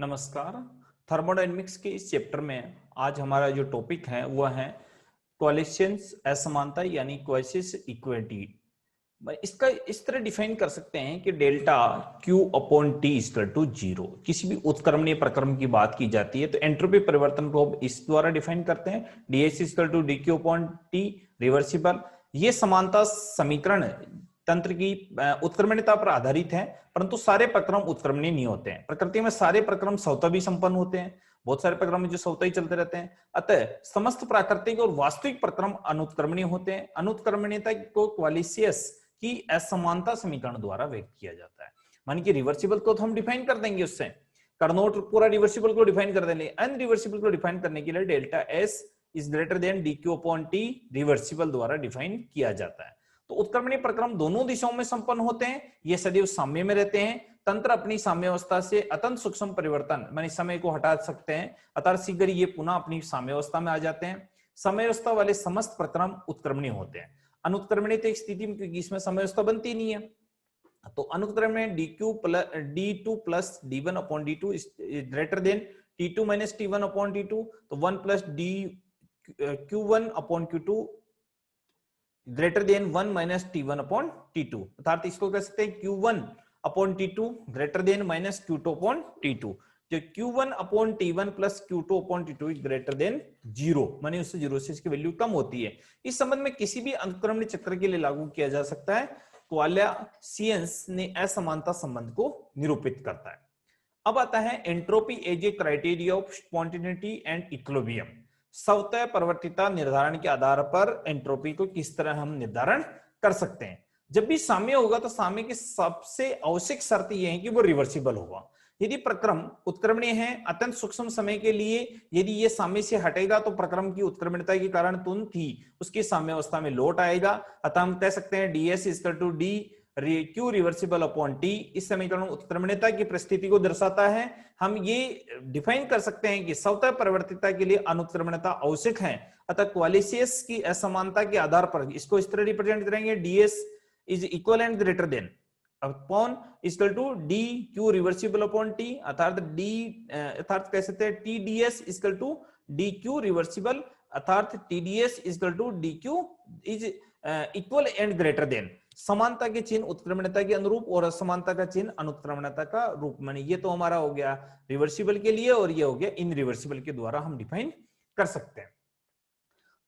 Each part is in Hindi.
नमस्कार। थर्मोडायनेमिक्स के इस चैप्टर में आज हमारा जो टॉपिक है वह है कोएफिशिएंट्स असमानता यानी क्वासिस इक्विटी। इसका इस तरह डिफाइन कर सकते हैं कि delta Q upon T equal to 0। किसी भी उत्क्रमणीय प्रक्रम की बात की जाती है तो एंट्रोपी परिवर्तन को इस द्वारा डिफाइन करते हैं, ds equal to dq upon T reversible. ये समानता समीकरण तंत्र की उत्क्रमणीयता पर आधारित है, परंतु सारे प्रक्रम उत्क्रमणीय नहीं होते हैं। प्रकृति में सारे प्रक्रम स्वतः भी संपन्न होते हैं, बहुत सारे प्रक्रम जो स्वतः ही चलते रहते हैं। अतः समस्त प्राकृतिक और वास्तविक प्रक्रम अनुत्क्रमणीय होते हैं। अनुत्क्रमणीयता को क्वालिसियस की असमानता समीकरण द्वारा व्यक्त किया जाता है। मान कि रिवर्सिबल को तो हम डिफाइन कर देंगे, उससे कार्नोट पूरा रिवर्सिबल को डिफाइन कर देंगे। अनरिवर्सिबल को डिफाइन करने के लिए delta S is greater then dq upon T reversible द्वारा डिफाइन किया जाता है। तो उत्क्रमणीय प्रक्रम दोनों दिशाओं में संपन्न होते हैं, ये सदैव साम्य में रहते हैं। तंत्र अपनी साम्यावस्था से अत्यंत सूक्ष्म परिवर्तन माने समय को हटा सकते हैं, अतः शीघ्र ये पुनः अपनी साम्यावस्था में आ जाते हैं। साम्यावस्था वाले समस्त प्रक्रम उत्क्रमणीय होते हैं। अनुत्क्रमणित एक स्थिति में, क्योंकि इसमें साम्यावस्था बनती नहीं है, तो अनुत्क्रमणीय d2 plus d1 upon d2 greater than t2 minus t1 upon t2, तो 1 plus q1 upon q2 greater than 1 minus t1 upon t2, अर्थात इसको कह सकते हैं q1 upon t2 greater than minus q2 upon t2। जो q1 upon t1 plus q2 upon t2 greater than 0, माने उससे 0 से इसकी वैल्यू कम होती है। इस संबंध में किसी भी अनुक्रमणीय चक्र के लिए लागू किया जा सकता है। क्वालिसियंस ने असमानता संबंध को निरूपित करता है। अब आता है entropy as a criteria of spontaneity and equilibrium. स्वतः परिवर्तिता निर्धारण के आधार पर एंट्रोपी को किस तरह हम निर्धारण कर सकते हैं। जब भी साम्य होगा तो साम्य की सबसे आवश्यक शर्त यह है कि वो रिवर्सिबल होगा। यदि प्रक्रम उत्क्रमणीय है अत्यंत सूक्ष्म समय के लिए, यदि ये साम्य से हटेगा तो प्रक्रम की उत्क्रमणीयता के कारण तुरंत ही उसकी साम्यावस्था में लौट आएगा। अतः हम कह सकते हैं ds equal to d q reversible upon t। इस समीकरण उत्क्रमणीयता की परिस्थिति को दर्शाता है। हम ये डिफाइन कर सकते हैं कि स्वतः परिवर्तिता के लिए अनुत्क्रमणीयता आवश्यक है। अतः क्वालिसियस की असमानता के आधार पर इसको इस तरह रिप्रेजेंट करेंगे, ds is equal and greater than upon equal to D Q reversible upon T, अर्थात कह सकते हैं T D S equal to D Q reversible, अर्थात T D S equal to D Q is equal and greater than. समानता के चिन्ह उत्क्रमणीयता के अनुरूप और असमानता का चिन्ह अनुत्क्रमणीयता का रूप। माने ये तो हमारा हो गया रिवर्सिबल के लिए और ये हो गया इनरिवर्सिबल के द्वारा हम डिफाइन कर सकते हैं।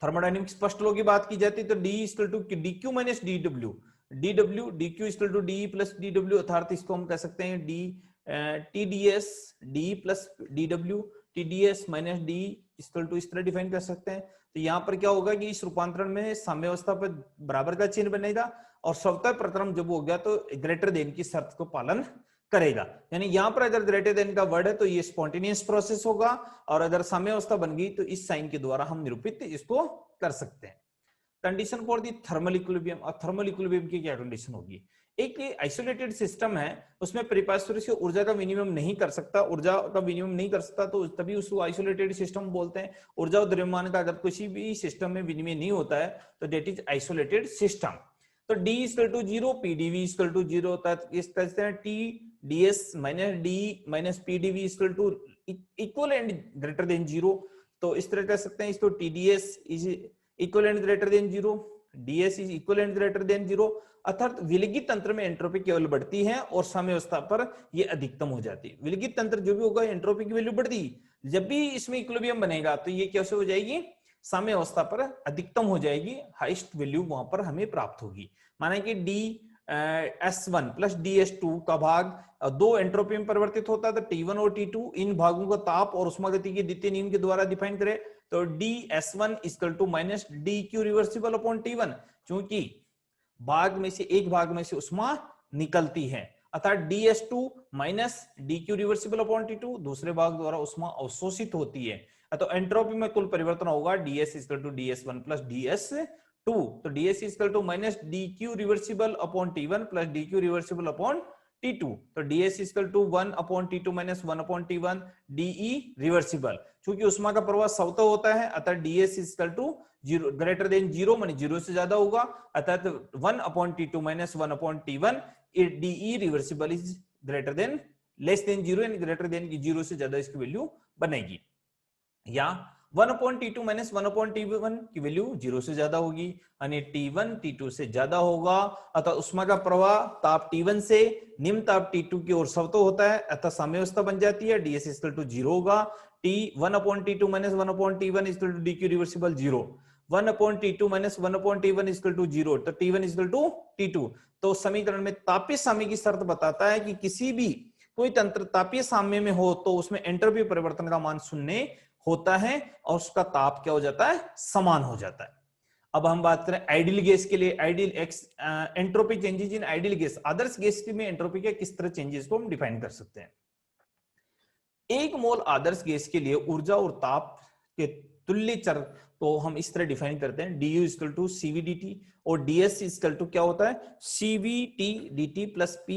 थर्मोडायनेमिक्स फर्स्ट लॉ की बात की जाती है तो D equal to D Q minus D W, dw dq equal to D plus dw, अर्थात इसको हम कह सकते हैं D tds d plus dw tds minus d equal to इस तरह डिफाइन कर सकते हैं। तो यहाँ पर क्या होगा कि इस रूपांतरण में साम्यावस्था पर बराबर का चिन्ह बनेगा और स्वतः प्रक्रम जब हो गया तो ग्रेटर देन की शर्त को पालन करेगा। यानी यहाँ पर अगर ग्रेटर देन का वर्ड है तो ये स्पॉन्टेनियस प्रोसेस होगा, और अगर साम्यावस्था बन गई तो इस साइन के द्वारा हम निरूपित इसको कर सकते हैं। Condition for the thermal equilibrium. और थर्मल इक्विलिब्रियम की क्या कंडीशन होगी? एक आइसोलेटेड सिस्टम है, उसमें परिपार्श्विक से ऊर्जा का विनिमय नहीं कर सकता, ऊर्जा का विनिमय नहीं कर सकता तो तभी उसको आइसोलेटेड सिस्टम बोलते हैं। ऊर्जा और द्रव्यमान का अगर किसी भी सिस्टम में विनिमय नहीं होता है तो दैट इज आइसोलेटेड सिस्टम। तो d equal to 0, pdv equal to 0, इस कहते हैं t ds minus d minus pdv equal to equal and greater than 0। तो इस तरह कह सकते हैं इसको tds is equal and greater than 0, ds is equal and greater than 0, अर्थात विलगित तंत्र में एंट्रोपी केवल बढ़ती है और साम्यावस्था पर ये अधिकतम हो जाती है। विलगित तंत्र जो भी होगा एंट्रोपी की वैल्यू बढ़ती, जब भी इसमें इक्विलिब्रियम बनेगा तो ये कैसे हो जाएगी? साम्यावस्था पर अधिकतम हो जाएगी, हाईएस्ट वैल्यू वहां पर हमें प्राप्त होगी। माना कि ds1 प्लस ds2 का भाग दो एंट्रोपी में परिवर्तित होता है, तो T1 और T2 इन भागों का ताप और उष्मागति के द्वितीय नियम के द्वारा डिफाइन करें तो ds1 equal to minus dq reversible upon T1, क्योंकि भाग में से एक भाग में से उष्मा निकलती है, अर्थात ds2 minus dq reversible upon T2 दूसरे भाग द्वारा उष्मा अवशोषित होती है। तो एंट्रोपी में कुल परिवर्तन होगा ds equal to ds1 plus ds2, तो ds equal to minus dq reversible upon T1 plus dq reversible upon T2, तो ds equal to 1 upon T2 minus 1 upon T1 de reversible. चूंकि उष्मा का प्रवाह स्वतः होता है अतः ds equal to 0 greater than 0 माने 0 से ज्यादा होगा, अतः 1 upon T2 minus 1 upon T1 de reversible is greater than less than zero यानी ग्रेटर देन की जीरो से ज्यादा इसकी वैल्यू बनेगी, या 1/T2 माइनस 1/T1 की वैल्यू जीरो से ज्यादा होगी, यानी T1 T2 से ज्यादा होगा, अतः उष्मा का प्रवाह ताप T1 से निम्न ताप T2 की ओर स्वतः होता है, अतः साम्यावस्था बन जाती है, ds इक्वल टू जीरो होगा, T1/T2 minus 1/T1 equal to dq reversible zero, 1/T2 minus 1/T1 equal to zero, तो T1 इक्वल टू T2। तो समीकरण में तापीय साम्य की शर्त बताता है कि किसी भी कोई तंत्र तापीय साम्य में हो तो उसमें एंट्रोपी परिवर्तन का मान शून्य होता है और उसका ताप क्या हो जाता है, समान हो जाता है। अब हम बात करें आइडियल गैस के लिए, ideal entropy changes in ideal gas, Adarsh gas में एंट्रोपी के किस तरह चेंजेस को हम डिफाइन कर सकते हैं। एक मोल आदर्श गैस के लिए ऊर्जा और ताप के तुल्य चर तो हम इस तरह डिफाइन करते हैं, du इक्वल टू cv/dt और ds इक्वल टू क्या होता है, cv/dt प्लस p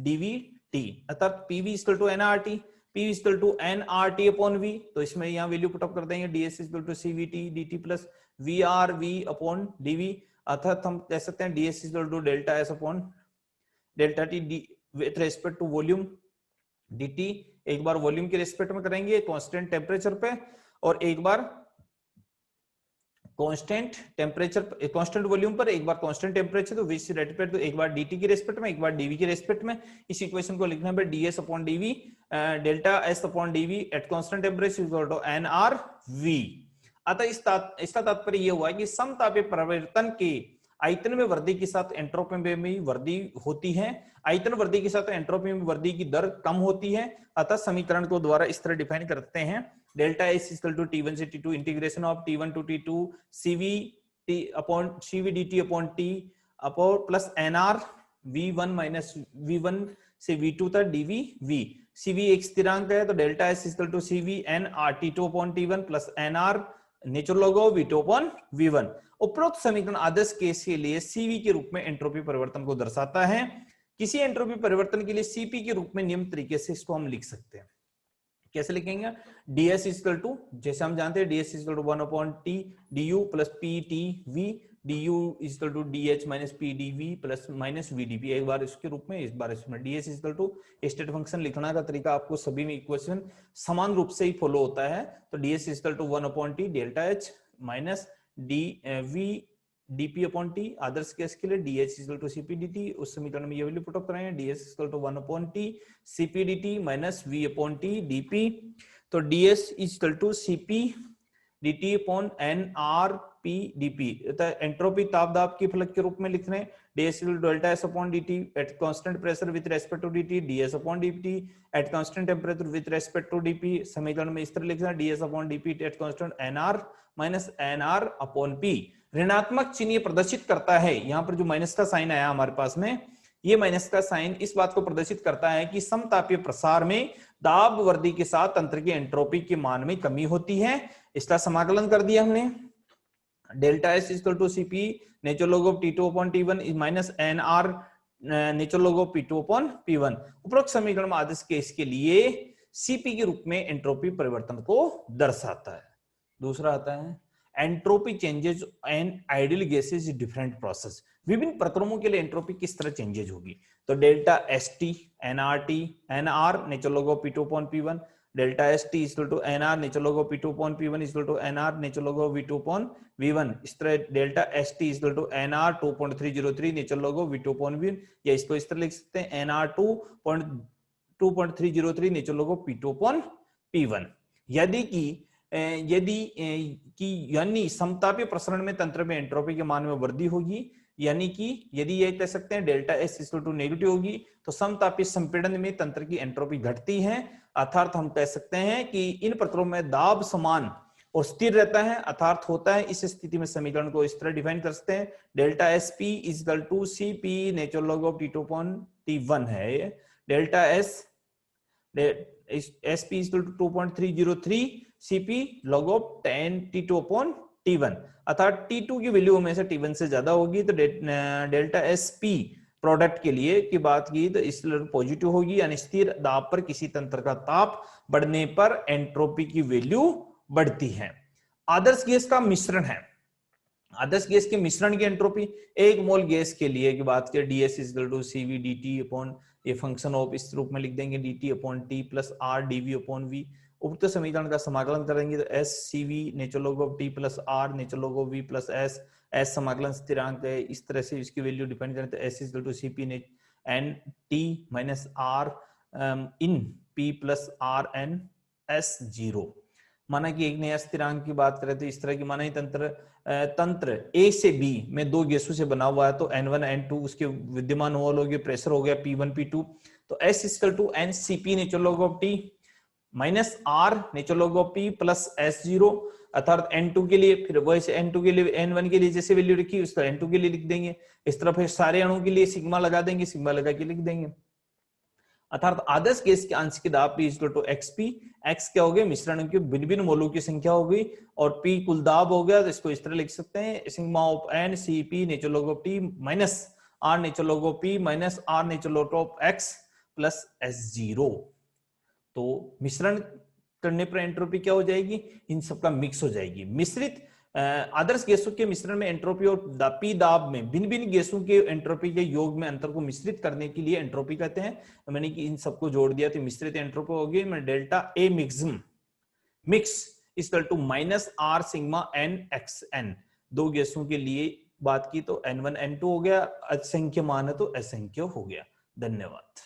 dv/t, अर्थात pv equal to nRT, p equal to nRT upon v, तो इसमें यहाँ वैल्यू पुट अप कर देंगे, ds equal to cv/dt plus vrv upon dv, अर्थात हम कह सकते हैं ds equal to delta s upon delta t with respect to volume dt, एक बार वॉल्यूम के रेस्पेक्ट में करेंगे कांस्टेंट टेम्परेचर पे, और एक बार कांस्टेंट टेम्परेचर कांस्टेंट वॉल्यूम पर, एक बार कांस्टेंट टेम्परेचर, तो विच रेस्पेक्ट तो एक बार dt के रेस्पेक्ट में, एक बार dv के रेस्पेक्ट में। इस इक्वेशन को लिखने पे ds अपॉन dv डेल्टा s अपॉन dv at constant temperature equal to nRV। अतः इसका तात्पर्य यह हुआ है कि समतापीय परिवर्तन के आयतन में वृद्धि के साथ एंट्रोपी में भी वृद्धि होती है, आयतन वृद्धि के साथ एंट्रोपी में वृद्धि की दर कम होती है, अतः समीकरण को द्वारा इस तरह डिफाइन करते हैं, delta S equal to T1 से T2 integration of T1 to T2 cv upon cv/dt upon t upon plus nr v1 minus v1 से v2 तक dv/v, cv एक स्थिरांक है तो delta S equal to cv nRT2 upon T1 plus nr natural log of v2 upon v1। उपरोक्त समीकरण आदर्श केस के लिए cv के रूप में एंट्रोपी परिवर्तन को दर्शाता है। किसी एंट्रोपी परिवर्तन के लिए cp के रूप में निम्न तरीके से इसको हम लिख सकते हैं, कैसे लिखेंगे, ds इक्वल टू, जैसे हम जानते हैं ds equal to 1/t du plus ptv, du equal to dh minus pdv plus minus vdp, एक बार इसके रूप में, इस बार इसमें ds equal to state function लिखना का तरीका आपको सभी में इक्वेशन समान रूप से ही फॉलो होता है, तो ds इक्वल टू 1/t डेल्टा h minus dv dp upon t, आदर्श केस के लिए dh इक्वल टू cp/dt, उस समीकरण में ये वैल्यू पुट अप करेंगे, ds equal to 1/t cp/dt minus v upon t dp, तो ds equal to cp/dt upon nRP dp, entropy ताप दाब की फलक के रूप में लिख रहे हैं, ds equal to delta s upon dt at constant pressure with respect to dt, ds upon dt at constant temperature with respect to dp, समीकरण में इस तरह लिख रहे हैं, ds upon dp at constant nr minus nr upon p, ऋणात्मक चिन्ह ये प्रदर्शित करता है, यहाँ पर जो माइनस का साइन आया हमारे पास में, ये माइनस का साइन इस बात को प्रदर्शित करता है कि समतापीय प्रसार में दाब वृद्धि के साथ तंत्र की एंट्रोपी के मान में कमी होती है। इसका समाकलन कर दिया हमने, delta S equal to cp natural log of T2 upon T1 minus nr natural log of P2 upon P1। उपरोक्त समीकरण में आदर्श केस के लिए cp के रूप में एंट्रोपी परिवर्तन को दर्शाता है। दूसरा आता है entropy changes and ideal gases different process, विभिन्न प्रक्रमों के लिए एंट्रोपी किस तरह चेंजेज होगी, तो delta st nRT nr natural log of P2 upon P1, delta st equal to nr natural log of P2 upon P1 equal to nr natural log of V2 upon V1, इस तरह delta st equal to nr 2.303 natural log of V2 upon V1, या इसको इस तरह लिख सकते हैं nr 2.303 natural log of P2 upon P1। यानी समतापीय प्रसरण में तंत्र में एंट्रोपी के मान में वृद्धि होगी, यानी कि यदि ये कह सकते हैं delta S equal to negative होगी तो समतापीय संपीड़न में तंत्र की एंट्रोपी घटती है, अर्थात हम कह सकते हैं कि इन प्रकरणों में दाब समान और स्थिर रहता है, अर्थात होता है। इस स्थिति में समीकरण को इस तरह डिफाइन कर सकते हैं, delta S P equal to cp natural log of T2 upon T1 है, delta S SP equal to 2.303 cp log of 10 T2 upon T1, अर्थात T2 की वैल्यू में से T1 से ज्यादा होगी, तो डेल्टा SP प्रोडक्ट के लिए की बात की तो इस पॉजिटिव होगी, यानी स्थिर दाब पर किसी तंत्र का ताप बढ़ने पर एंट्रोपी की वैल्यू बढ़ती है। आदर्श गैस का मिश्रण है, आदर्श गैस के मिश्रण की एंट्रोपी, एक मोल गैस के लिए की बात करें ds equal to cv dt upon, ये फंक्शन ऑफ इस रूप में लिख देंगे dt upon t plus r dv upon v। उक्त समीकरण का समाकलन करेंगे तो s cv natural log of t plus r natural log of v plus s समाकलन स्थिरांक है, इस तरह से इसकी वैल्यू डिपेंड करें तो s equal to cp n t minus r in p plus r n s 0। माना कि एक नया स्थिरांक की बात करें तो इस तरह की माना ही तंत्र ए से बी में दो गैसों से बना हुआ है, तो N1 N2 उसके विद्यमान मोल हो गए, प्रेशर हो गया P1 P2, तो S equal to NCP natural log of T minus R natural log of P plus S0, अर्थात N2 के लिए फिर वैसे N2 के लिए N1 के लिए जैसे वैल्यू रखी उसका N2 के लिए लिख देंगे, इस तरह फिर सारे अणुओं के लिए सिग्मा लगा देंगे, सिग्मा लगा के लिख देंगे। अर्थात आदर्श गैस के आंशिक दाब P equal to XP, X क्या हो गया मिश्रण के भिन्न भिन्न मोलों की संख्या हो गई, और P कुल दाब हो गया, तो इसको इस तरह लिख सकते हैं sigma of N CP natural log of T minus R natural log of P minus R natural log of X plus S0। तो मिश्रण करने पर एंट्रोपी क्या हो जाएगी, इन सबका मिक्स हो जाएगी। मिश्रित आदर्श गैसों के मिश्रण में एंट्रोपी और पी दाब में भिन्न भिन्न गैसों के एंट्रोपी के योग में अंतर को मिश्रित करने के लिए एंट्रोपी कहते हैं। तो मैंने कि इन सबको जोड़ दिया तो मिश्रित एंट्रोपी होगी delta A mix equal to minus R sigma N X N. दो गैसों के लिए बात की तो N1 N2 हो गया, असंख्य मान है तो असंख्य हो गया। धन्यवाद।